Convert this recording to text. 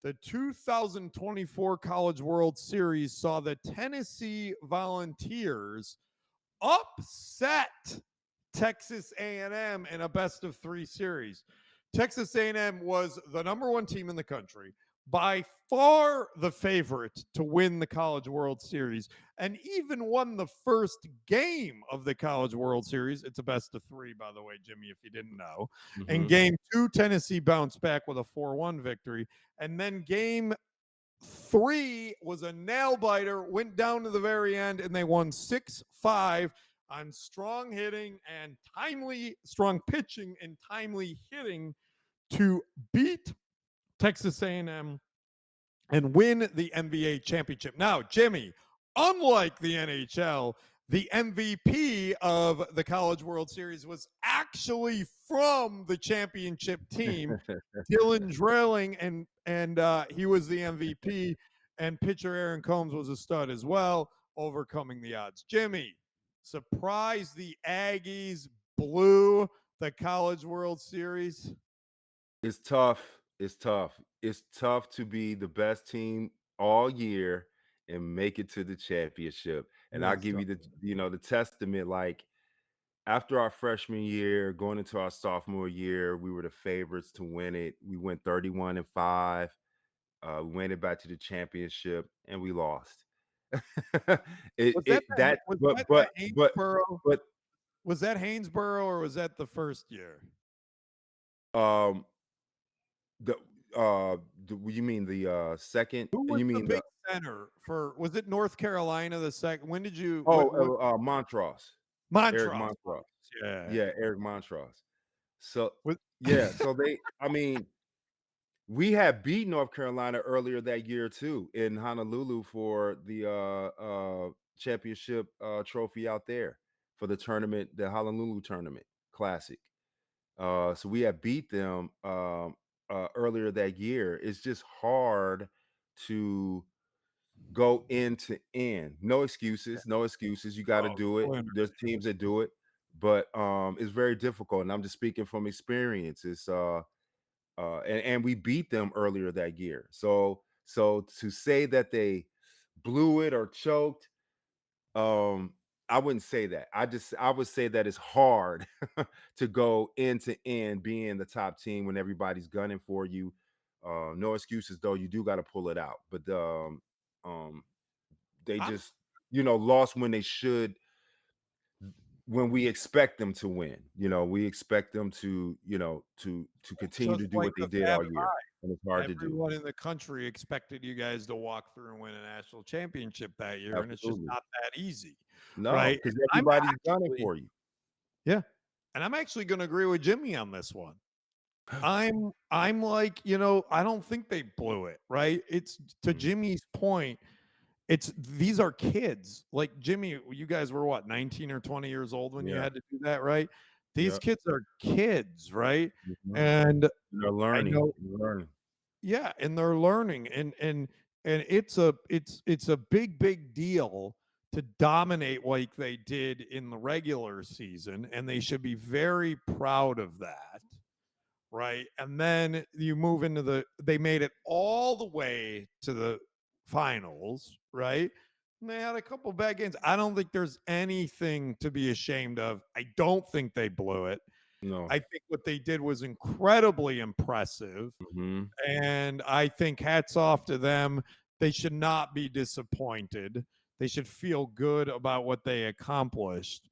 The 2024 College World Series saw the Tennessee Volunteers upset Texas A&M in a best-of-3 series. Texas A&M was the number one team in the country, by far the favorite to win the College World Series, and even won the first game of the College World Series. It's a best-of-3, by the way, Jimmy, if you didn't know. In game 2, Tennessee bounced back with a 4-1 victory, and then game 3 was a nail-biter, went down to the very end, and they won 6-5 on strong hitting and strong pitching and timely hitting to beat Texas A&M and win the NBA championship. Now, Jimmy, unlike the NHL, the MVP of the College World Series was actually from the championship team, Dylan Drilling, and he was the MVP, and pitcher Aaron Combs was a stud as well, overcoming the odds. Jimmy, surprised the Aggies blew the College World Series? It's tough. It's tough. It's tough to be the best team all year and make it to the championship. And Yeah, I'll it's give tough. you the testament. Like after our freshman year, going into our sophomore year, we were the favorites to win it. We went 31-5. We made it back to the championship, and we lost. it Was that it that was but that but the but Haynesboro? but Was that Haynesboro or was that the first year? um the you mean the second? Who was You the mean big the center for? Was it North Carolina the second? When did you? What Montross, Eric Montrose? Montross. Yeah. Yeah, Eric Montross. So Was, yeah, so I mean, we had beat North Carolina earlier that year too in Honolulu for the championship trophy out there for the tournament, the Honolulu tournament classic. So we had beat them earlier that year. It's just hard to go end to end. No excuses, no excuses. You got to oh, do it. boy, There's teams that do it, but it's very difficult. And I'm just speaking from experience. It's and we beat them earlier that year. So to say that they blew it or choked, um, I wouldn't say that. I would say that it's hard to go end to end being the top team when everybody's gunning for you. No excuses though. You do got to pull it out. But um, they I'm just lost when they should, when we expect them to win. We expect them to continue just to do like what they the did Fab all year, and it's hard to do. Everyone in the country expected you guys to walk through and win a national championship that year, and it's just Absolutely. not that easy, No, right? because I'm everybody's gunning actually, for you. yeah, and I'm actually going to agree with Jimmy on this one. I'm like, I don't think they blew it, right? It's to Mhm. Jimmy's point. It's these are kids. Like Jimmy, you guys were what, 19 or 20 years old when you Yeah, had to do that, right? These yeah. kids are kids, right? Mhm. And They're I learning, know, they're learning. yeah, and they're learning, and it's a big deal to dominate like they did in the regular season, and they should be very proud of that, right? And then you move into they made it all the way to the finals, right? And they had a couple bad games. I don't think there's anything to be ashamed of. I don't think they blew it. No. I think what they did was incredibly impressive. Mhm. And I think hats off to them. They should not be disappointed. They should feel good about what they accomplished.